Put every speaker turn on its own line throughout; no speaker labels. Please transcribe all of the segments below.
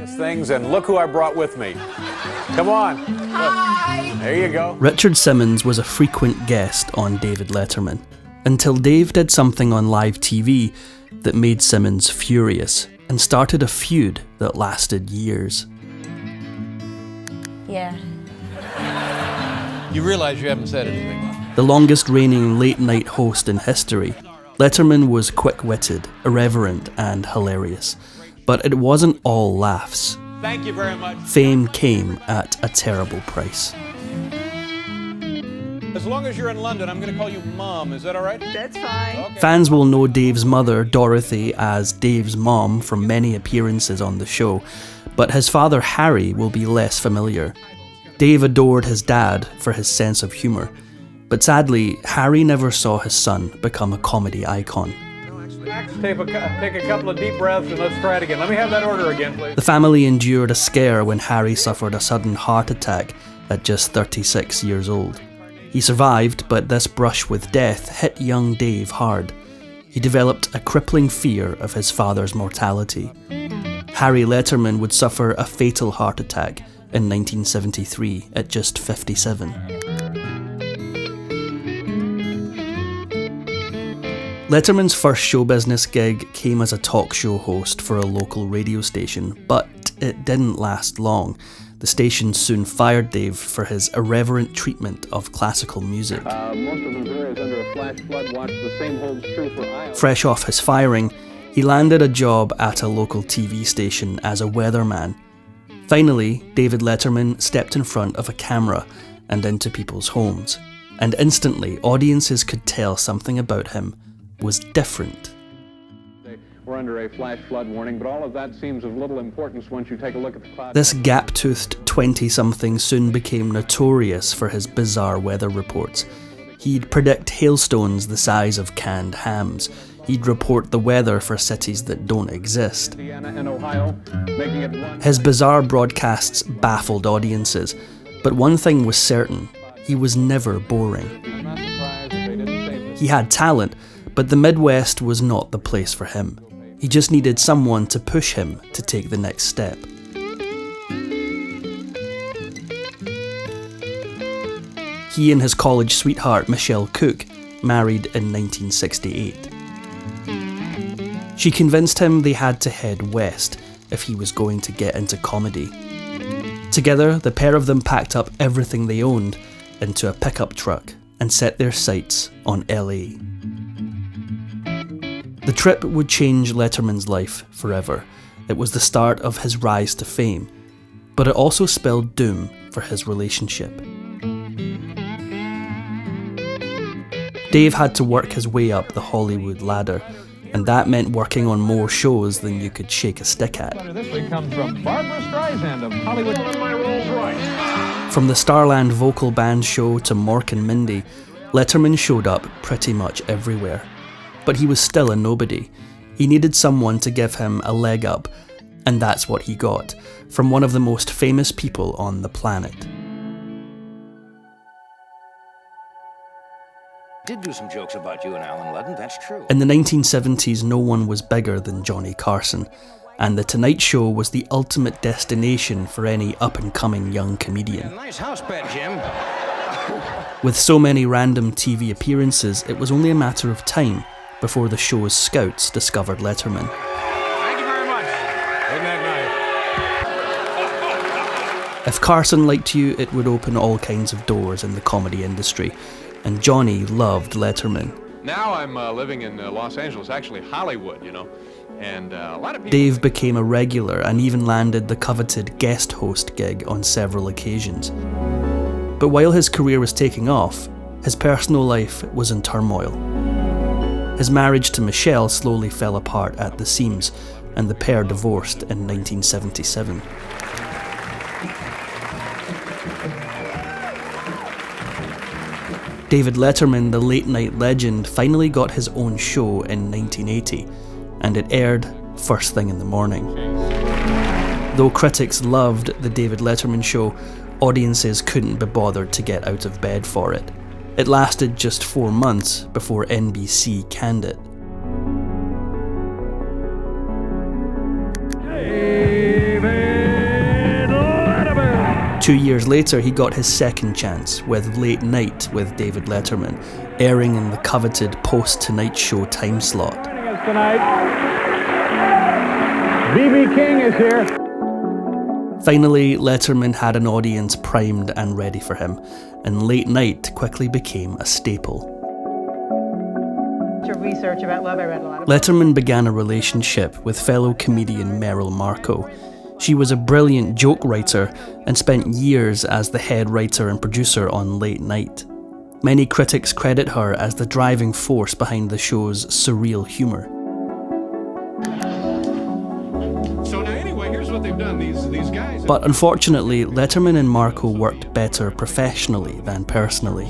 Things, and look who I brought with me. Come on.
Hi.
Look. There you go.
Richard Simmons was a frequent guest on David Letterman, until Dave did something on live TV that made Simmons furious and started a feud that lasted years.
Yeah.
You realize you haven't said anything.
The longest reigning late-night host in history, Letterman was quick-witted, irreverent, and hilarious. But it wasn't all laughs.
Thank you very much.
Fame came at a terrible price.
As long as you're in London, I'm going to call you Mom. Is that all right?
That's fine.
Okay.
Fans will know Dave's mother, Dorothy, as Dave's mom from many appearances on the show, but his father, Harry, will be less familiar. Dave adored his dad for his sense of humour, but sadly, Harry never saw his son become a comedy icon.
Take a couple of deep breaths and let's try it again. Let me have that order again, please.
The family endured a scare when Harry suffered a sudden heart attack at just 36 years old. He survived, but this brush with death hit young Dave hard. He developed a crippling fear of his father's mortality. Harry Letterman would suffer a fatal heart attack in 1973 at just 57. Letterman's first show business gig came as a talk show host for a local radio station, but it didn't last long. The station soon fired Dave for his irreverent treatment of classical music.
Most of Missouri is under a flash flood watch. The same holds true for Iowa.
Fresh off his firing, he landed a job at a local TV station as a weatherman. Finally, David Letterman stepped in front of a camera and into people's homes, and instantly audiences could tell something about him was different.
We're under a flash flood warning, but all of that seems of little importance once you take a look at the cloud.
This gap-toothed 20-something soon became notorious for his bizarre weather reports. He'd predict hailstones the size of canned hams. He'd report the weather for cities that don't exist.
And Ohio, making it one.
His bizarre broadcasts baffled audiences, but one thing was certain: he was never boring.
I'm not surprised that they didn't say this.
He had talent, but the Midwest was not the place for him. He just needed someone to push him to take the next step. He and his college sweetheart, Michelle Cook, married in 1968. She convinced him they had to head west if he was going to get into comedy. Together, the pair of them packed up everything they owned into a pickup truck and set their sights on LA. The trip would change Letterman's life forever. It was the start of his rise to fame, but it also spelled doom for his relationship. Dave had to work his way up the Hollywood ladder, and that meant working on more shows than you could shake a stick at.
This week comes from Barbara Streisand of Hollywood. My Rolls Royce.
From the Starland vocal band show to Mork and Mindy, Letterman showed up pretty much everywhere. But he was still a nobody. He needed someone to give him a leg up, and that's what he got, from one of the most famous people on the planet.
Did do some jokes about you and Alan Ludden, that's true.
In the 1970s, no one was bigger than Johnny Carson, and The Tonight Show was the ultimate destination for any up-and-coming young comedian.
Nice house bet, Jim.
With so many random TV appearances, it was only a matter of time before the show's scouts discovered Letterman.
Thank you very much. Isn't that nice?
If Carson liked you, it would open all kinds of doors in the comedy industry, and Johnny loved Letterman.
Now I'm living in Los Angeles, actually Hollywood, you know, and a lot of people.
Dave became a regular and even landed the coveted guest host gig on several occasions. But while his career was taking off, his personal life was in turmoil. His marriage to Michelle slowly fell apart at the seams, and the pair divorced in 1977. David Letterman, the late-night legend, finally got his own show in 1980, and it aired first thing in the morning. Though critics loved the David Letterman show, audiences couldn't be bothered to get out of bed for it. It lasted just 4 months before NBC canned it.
David
2 years later, he got his second chance with Late Night with David Letterman, airing in the coveted post-Tonight Show time slot.
Joining us tonight, B.B. King is here.
Finally, Letterman had an audience primed and ready for him, and Late Night quickly became a staple.
Research about love, I read a lot of.
Letterman began a relationship with fellow comedian Meryl Marco. She was a brilliant joke writer and spent years as the head writer and producer on Late Night. Many critics credit her as the driving force behind the show's surreal humour.
So now anyway, here's what they've done. These guys.
But unfortunately, Letterman and Marco worked better professionally than personally.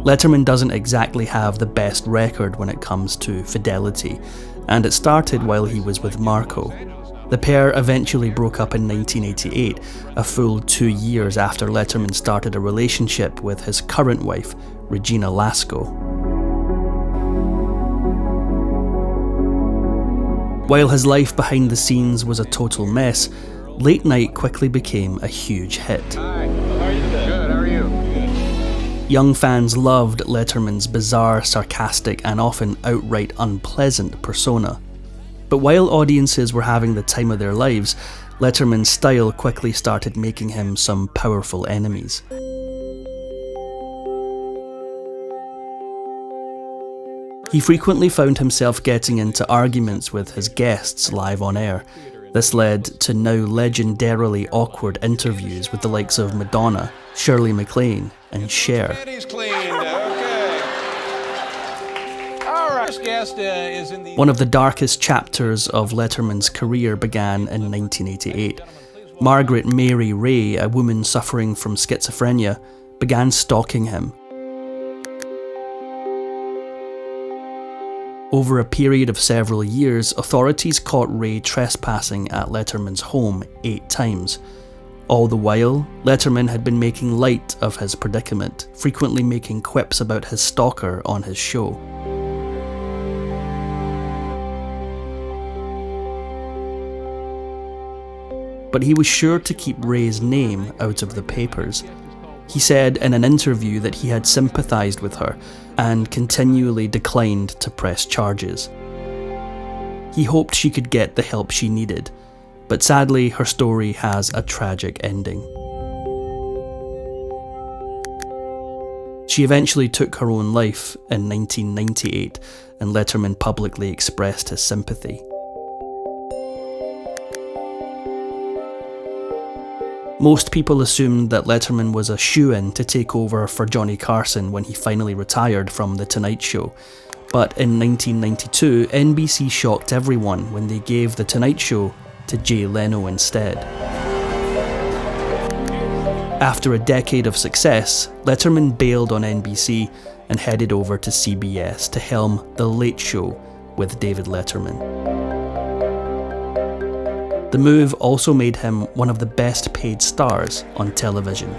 Letterman doesn't exactly have the best record when it comes to fidelity, and it started while he was with Marco. The pair eventually broke up in 1988, a full 2 years after Letterman started a relationship with his current wife, Regina Lasko. While his life behind the scenes was a total mess, Late Night quickly became a huge hit.
Hi, how are you today? Good, how are you?
Young fans loved Letterman's bizarre, sarcastic, and often outright unpleasant persona. But while audiences were having the time of their lives, Letterman's style quickly started making him some powerful enemies. He frequently found himself getting into arguments with his guests live on air. This led to now legendarily awkward interviews with the likes of Madonna, Shirley MacLaine, and Cher.
Eddie's cleaned. Okay. All right. First guest is in the.
One of the darkest chapters of Letterman's career began in 1988. Margaret Mary Ray, a woman suffering from schizophrenia, began stalking him. Over a period of several years, authorities caught Ray trespassing at Letterman's home 8 times. All the while, Letterman had been making light of his predicament, frequently making quips about his stalker on his show. But he was sure to keep Ray's name out of the papers. He said in an interview that he had sympathised with her and continually declined to press charges. He hoped she could get the help she needed, but sadly her story has a tragic ending. She eventually took her own life in 1998, and Letterman publicly expressed his sympathy. Most people assumed that Letterman was a shoo-in to take over for Johnny Carson when he finally retired from The Tonight Show. But in 1992, NBC shocked everyone when they gave The Tonight Show to Jay Leno instead. After a decade of success, Letterman bailed on NBC and headed over to CBS to helm The Late Show with David Letterman. The move also made him one of the best paid stars on television.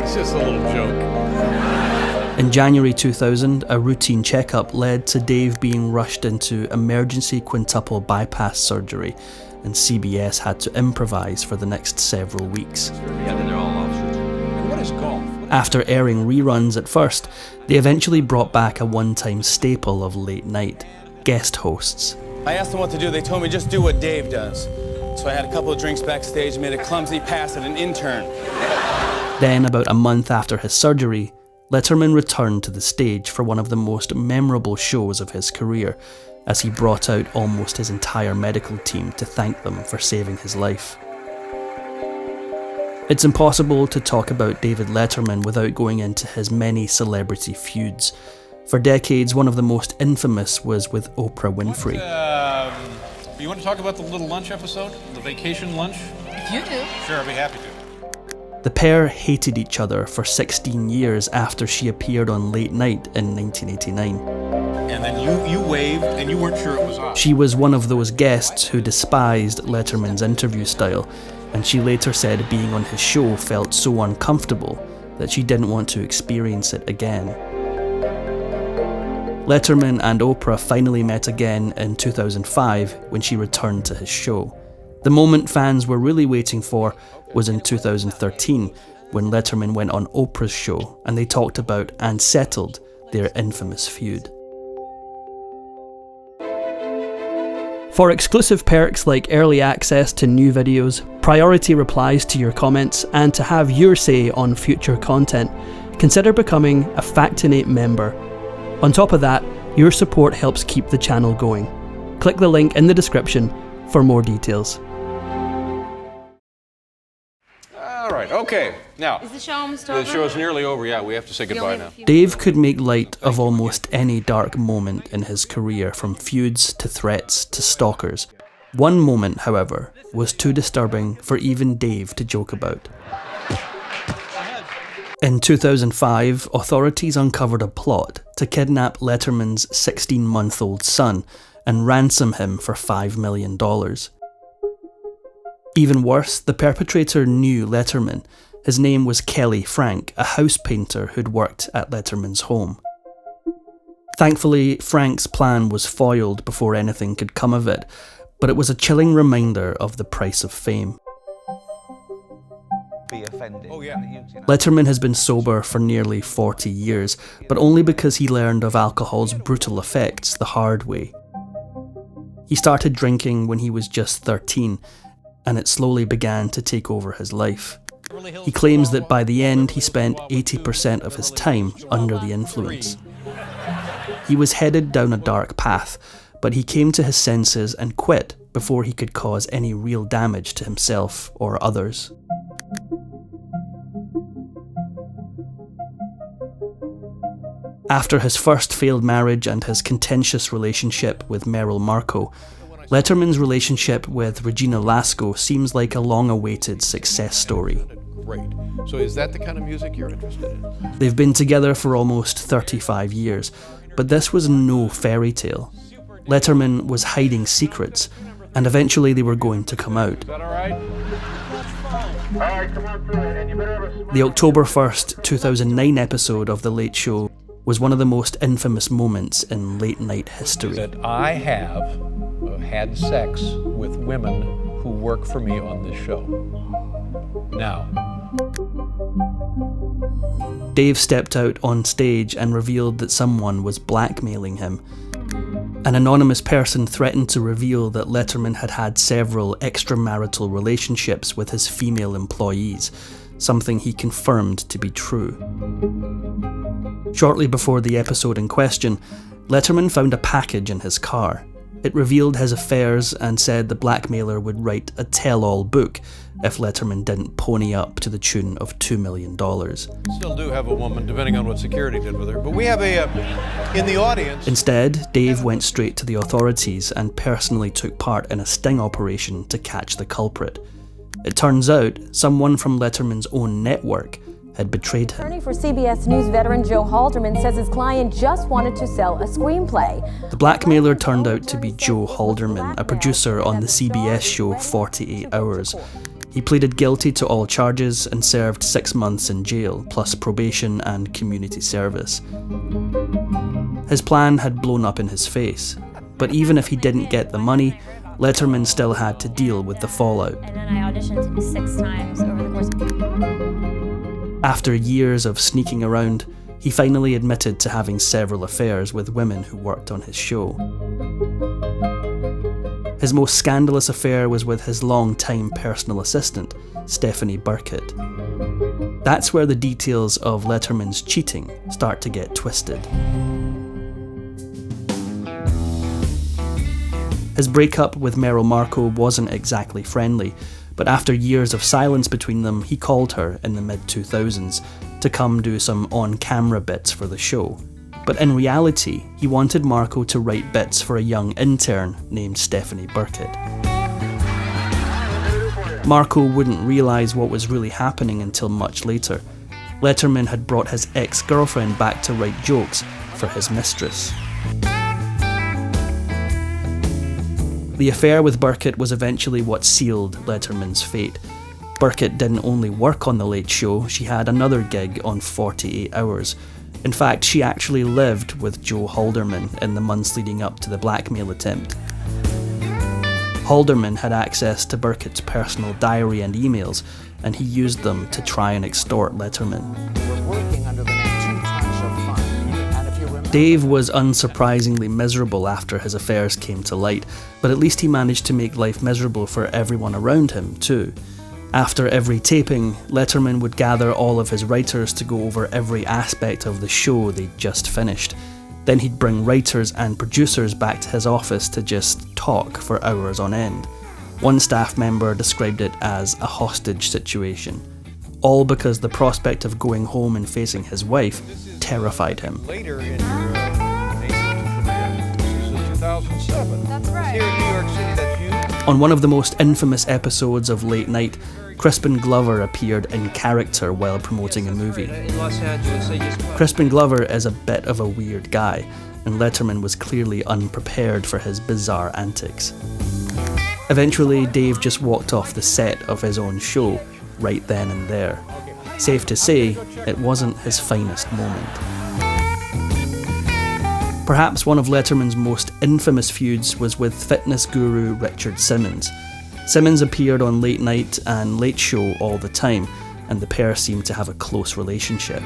It's just a little joke.
In January 2000, a routine checkup led to Dave being rushed into emergency quintuple bypass surgery, and CBS had to improvise for the next several weeks.
And what is golf?
After airing reruns at first, they eventually brought back a one-time staple of Late Night, guest hosts.
I asked them what to do. They told me just do what Dave does. So I had a couple of drinks backstage, made a clumsy pass at an intern.
Then, about a month after his surgery, Letterman returned to the stage for one of the most memorable shows of his career, as he brought out almost his entire medical team to thank them for saving his life. It's impossible to talk about David Letterman without going into his many celebrity feuds. For decades, one of the most infamous was with Oprah Winfrey.
You want to talk about the little lunch episode? The vacation lunch?
If you do.
Sure, I'd be happy to.
The pair hated each other for 16 years after she appeared on Late Night in 1989.
And then you waved, and you weren't sure it was us.
She was one of those guests who despised Letterman's interview style, and she later said being on his show felt so uncomfortable that she didn't want to experience it again. Letterman and Oprah finally met again in 2005 when she returned to his show. The moment fans were really waiting for was in 2013, when Letterman went on Oprah's show and they talked about and settled their infamous feud. For exclusive perks like early access to new videos, priority replies to your comments, and to have your say on future content, consider becoming a Factinate member. On top of that, your support helps keep the channel going. Click the link in the description for more details.
All right, okay. Now,
Is the show almost over?
the show's nearly over. Yeah, we have to say goodbye now.
Dave could make light of almost any dark moment in his career, from feuds to threats to stalkers. One moment, however, was too disturbing for even Dave to joke about. In 2005, authorities uncovered a plot to kidnap Letterman's 16-month-old son and ransom him for $5 million. Even worse, the perpetrator knew Letterman. His name was Kelly Frank, a house painter who'd worked at Letterman's home. Thankfully, Frank's plan was foiled before anything could come of it, but it was a chilling reminder of the price of fame. Letterman has been sober for nearly 40 years, but only because he learned of alcohol's brutal effects the hard way. He started drinking when he was just 13, and it slowly began to take over his life. He claims that by the end he spent 80% of his time under the influence. He was headed down a dark path, but he came to his senses and quit before he could cause any real damage to himself or others. After his first failed marriage and his contentious relationship with Meryl Marco, Letterman's relationship with Regina Lasko seems like a long-awaited success story.
Great. So is that the kind of music you're interested in?
They've been together for almost 35 years, but this was no fairy tale. Letterman was hiding secrets, and eventually they were going to come out.
Is that all right?
The October 1st, 2009 episode of The Late Show was one of the most infamous moments in late-night history.
That I have had sex with women who work for me on this show. Now,
Dave stepped out on stage and revealed that someone was blackmailing him. An anonymous person threatened to reveal that Letterman had had several extramarital relationships with his female employees, something he confirmed to be true. Shortly before the episode in question, Letterman found a package in his car. It revealed his affairs and said the blackmailer would write a tell-all book if Letterman didn't pony up to the tune of $2 million.
Still do have a woman, depending on what security did with her. But we have in the audience...
Instead, Dave went straight to the authorities and personally took part in a sting operation to catch the culprit. It turns out someone from Letterman's own network had betrayed him.
Attorney for CBS News veteran Joe Halderman says his client just wanted to sell a screenplay.
The blackmailer turned out to be Joe Halderman, a producer on the CBS show 48 Hours. He pleaded guilty to all charges and served 6 months in jail, plus probation and community service. His plan had blown up in his face, but even if he didn't get the money, Letterman still had to deal with the fallout.
And then I auditioned 6 times over the course of...
After years of sneaking around, he finally admitted to having several affairs with women who worked on his show. His most scandalous affair was with his long-time personal assistant, Stephanie Burkett. That's where the details of Letterman's cheating start to get twisted. His breakup with Meryl Marco wasn't exactly friendly, but after years of silence between them, he called her in the mid-2000s to come do some on-camera bits for the show. But in reality, he wanted Marco to write bits for a young intern named Stephanie Burkett. Marco wouldn't realise what was really happening until much later. Letterman had brought his ex-girlfriend back to write jokes for his mistress. The affair with Burkett was eventually what sealed Letterman's fate. Burkett didn't only work on The Late Show, she had another gig on 48 Hours. In fact, she actually lived with Joe Halderman in the months leading up to the blackmail attempt. Halderman had access to Burkett's personal diary and emails, and he used them to try and extort Letterman. Dave was unsurprisingly miserable after his affairs came to light, but at least he managed to make life miserable for everyone around him too. After every taping, Letterman would gather all of his writers to go over every aspect of the show they'd just finished. Then he'd bring writers and producers back to his office to just talk for hours on end. One staff member described it as a hostage situation. All because the prospect of going home and facing his wife terrified him.
Later in your this is 2007.
That's right.
Here in New York City, that's you.
On one of the most infamous episodes of Late Night, Crispin Glover appeared in character while promoting a movie. Crispin Glover is a bit of a weird guy, and Letterman was clearly unprepared for his bizarre antics. Eventually, Dave just walked off the set of his own show, right then and there. Safe to say, it wasn't his finest moment. Perhaps one of Letterman's most infamous feuds was with fitness guru Richard Simmons. Simmons appeared on Late Night and Late Show all the time, and the pair seemed to have a close relationship.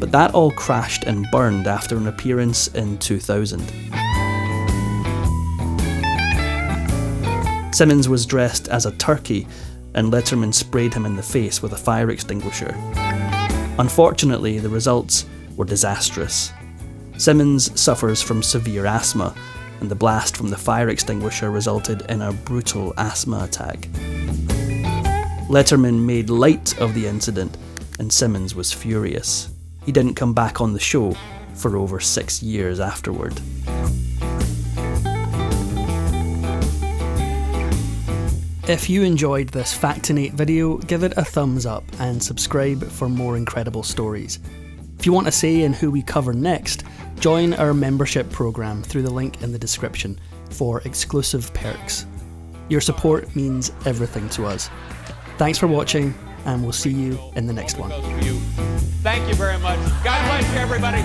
But that all crashed and burned after an appearance in 2000. Simmons was dressed as a turkey, and Letterman sprayed him in the face with a fire extinguisher. Unfortunately, the results were disastrous. Simmons suffers from severe asthma, and the blast from the fire extinguisher resulted in a brutal asthma attack. Letterman made light of the incident, and Simmons was furious. He didn't come back on the show for over 6 years afterward. If you enjoyed this Factinate video, give it a thumbs up and subscribe for more incredible stories. If you want a say in who we cover next, join our membership program through the link in the description for exclusive perks. Your support means everything to us. Thanks for watching, and we'll see you in the next one.
Thank you very much. God bless you, everybody.